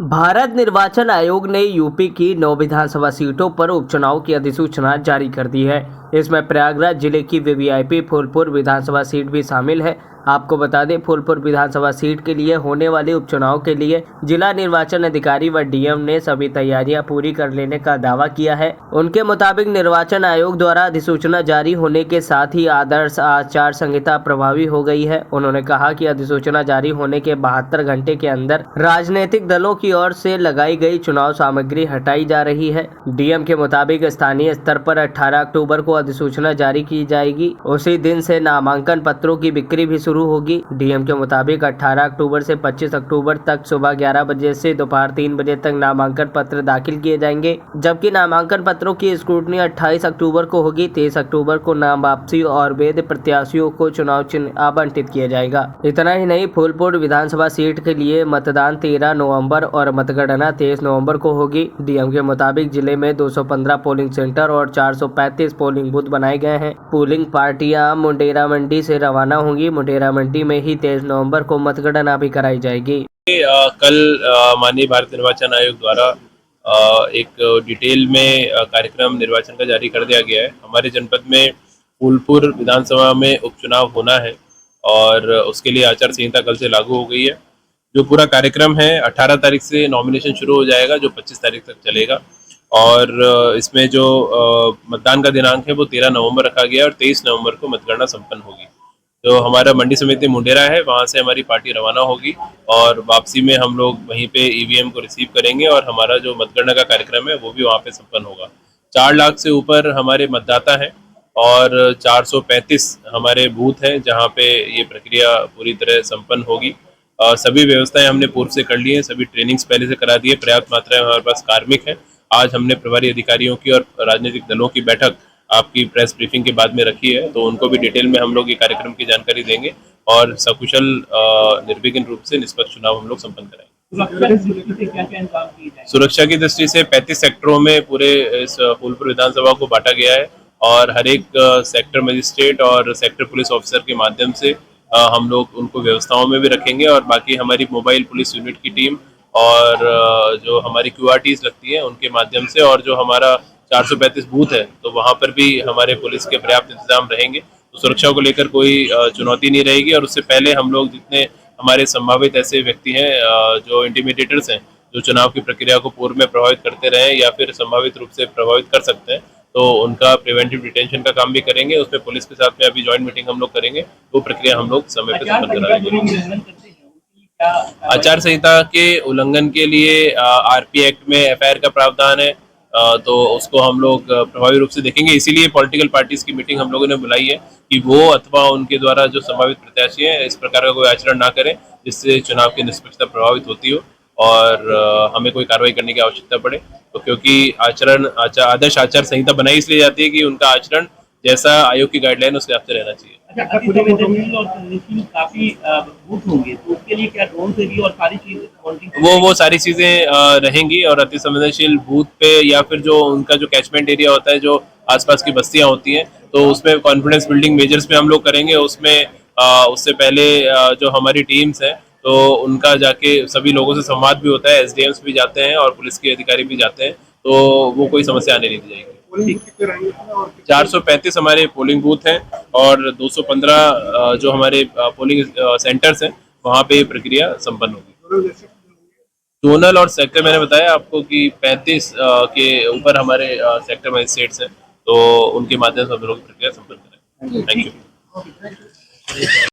भारत निर्वाचन आयोग ने यूपी की 9 विधानसभा सीटों पर उपचुनाव की अधिसूचना जारी कर दी है। इसमें प्रयागराज जिले की वीवीआईपी फूलपुर विधानसभा सीट भी शामिल है। आपको बता दें, फूलपुर विधानसभा सीट के लिए होने वाले उपचुनाव के लिए जिला निर्वाचन अधिकारी व डीएम ने सभी तैयारियां पूरी कर लेने का दावा किया है। उनके मुताबिक निर्वाचन आयोग द्वारा अधिसूचना जारी होने के साथ ही आदर्श आचार संहिता प्रभावी हो गई है। उन्होंने कहा कि अधिसूचना जारी होने के 72 घंटे के अंदर राजनीतिक दलों की ओर से लगाई गई चुनाव सामग्री हटाई जा रही है। डीएम के मुताबिक स्थानीय स्तर पर 18 अक्टूबर को अधिसूचना जारी की जाएगी। उसी दिन से नामांकन पत्रों की बिक्री भी शुरू होगी। डीएम के मुताबिक 18 अक्टूबर से 25 अक्टूबर तक सुबह 11 बजे से दोपहर 3 बजे तक नामांकन पत्र दाखिल किए जाएंगे, जबकि नामांकन पत्रों की स्क्रूटनी 28 अक्टूबर को होगी। 23 अक्टूबर को नाम वापसी और वैध प्रत्याशियों को चुनाव चिन्ह आवंटित किया जाएगा। इतना ही नहीं, फूलपुर विधानसभा सीट के लिए मतदान 13 नवंबर और मतगणना 23 नवंबर को होगी। डीएम के मुताबिक जिले में 215 पोलिंग सेंटर और 435 पोलिंग बूथ बनाए गए हैं। पोलिंग पार्टियां मुंडेरा मंडी से रवाना होंगी। मुंडेरा मंडी में ही 23 नवंबर को मतगणना भी कराई जाएगी। कल माननीय भारत निर्वाचन आयोग द्वारा एक डिटेल में कार्यक्रम निर्वाचन का जारी कर दिया गया है। हमारे जनपद में फूलपुर विधानसभा में उपचुनाव होना है और उसके लिए आचार संहिता कल से लागू हो गई है। जो पूरा कार्यक्रम है 18 तारीख से नॉमिनेशन शुरू हो जाएगा, जो 25 तारीख तक चलेगा। और इसमें जो मतदान का दिनांक है वो 13 नवंबर रखा गया है और 23 नवंबर को मतगणना संपन्न होगी। तो हमारा मंडी समिति मुंडेरा है, वहाँ से हमारी पार्टी रवाना होगी और वापसी में हम लोग वहीं पे ईवीएम को रिसीव करेंगे और हमारा जो मतगणना का कार्यक्रम है वो भी वहाँ पे संपन्न होगा। 4 लाख से ऊपर हमारे मतदाता हैं और 435 हमारे बूथ हैं जहाँ पे ये प्रक्रिया पूरी तरह संपन्न होगी। सभी व्यवस्थाएं हमने पूर्व से कर ली हैं, सभी ट्रेनिंग्स पहले से करा दी है। पर्याप्त मात्रा में हमारे पास कार्मिक हैं। आज हमने प्रभारी अधिकारियों की और राजनीतिक दलों की बैठक आपकी प्रेस ब्रीफिंग के बाद में रखी है, तो उनको भी डिटेल में हम लोग ये कार्यक्रम की जानकारी देंगे और सकुशल निर्विघ्न रूप से निष्पक्ष चुनाव हम लोग संपन्न कराएंगे। सुरक्षा की दृष्टि से 35 सेक्टरों में पूरे इस फूलपुर विधानसभा को बांटा गया है और हर एक सेक्टर मजिस्ट्रेट और सेक्टर पुलिस ऑफिसर के माध्यम से हम लोग उनको व्यवस्थाओं में भी रखेंगे और बाकी हमारी मोबाइल पुलिस यूनिट की टीम और जो हमारी QRTs लगती है उनके माध्यम से और जो हमारा 435 बूथ है तो वहाँ पर भी हमारे पुलिस के पर्याप्त इंतजाम रहेंगे। तो सुरक्षा को लेकर कोई चुनौती नहीं रहेगी। और उससे पहले हम लोग जितने हमारे संभावित ऐसे व्यक्ति हैं जो इंटिमिडेटर्स हैं, जो चुनाव की प्रक्रिया को पूर्व में प्रभावित करते रहे या फिर संभावित रूप से प्रभावित कर सकते हैं, तो उनका प्रिवेंटिव डिटेंशन का काम भी करेंगे। उसमें पुलिस के साथ में अभी ज्वाइंट मीटिंग हम लोग करेंगे, वो प्रक्रिया हम लोग समय पर संपन्न कराएंगे। आचार संहिता के उल्लंघन के लिए RP एक्ट में FIR का प्रावधान है, तो उसको हम लोग प्रभावी रूप से देखेंगे। इसीलिए पॉलिटिकल पार्टीज की मीटिंग हम लोगों ने बुलाई है कि वो अथवा उनके द्वारा जो संभावित प्रत्याशी हैं इस प्रकार का कोई आचरण ना करें जिससे चुनाव की निष्पक्षता प्रभावित होती हो और हमें कोई कार्रवाई करने की आवश्यकता पड़े। तो क्योंकि आदर्श आचार संहिता बनाई इसलिए जाती है कि उनका आचरण जैसा आयोग की गाइडलाइन उसके हिसाब से रहना चाहिए। काफी बूथ होंगे, तो उसके लिए क्या ड्रोन से भी और सारी चीजें वो सारी चीजें रहेंगी और अति संवेदनशील बूथ पे या फिर जो उनका जो कैचमेंट एरिया होता है, जो आसपास की बस्तियां होती हैं, तो उसमें कॉन्फिडेंस बिल्डिंग मेजर्स पे हम लोग करेंगे। उसमें उससे पहले जो हमारी टीम्स हैं तो उनका जाके सभी लोगों से संवाद भी होता है, SDMs भी जाते हैं और पुलिस के अधिकारी भी जाते हैं, तो वो कोई समस्या आने नहीं दी जाएगी। 435 हमारे पोलिंग बूथ हैं और 215 जो हमारे पोलिंग सेंटर्स हैं वहाँ पे प्रक्रिया संपन्न होगी। जोनल और सेक्टर मैंने बताया आपको कि 35 के ऊपर हमारे सेक्टर मजिस्ट्रेट्स हैं, तो उनके माध्यम से हम लोग प्रक्रिया संपन्न करेंगे। Thank you.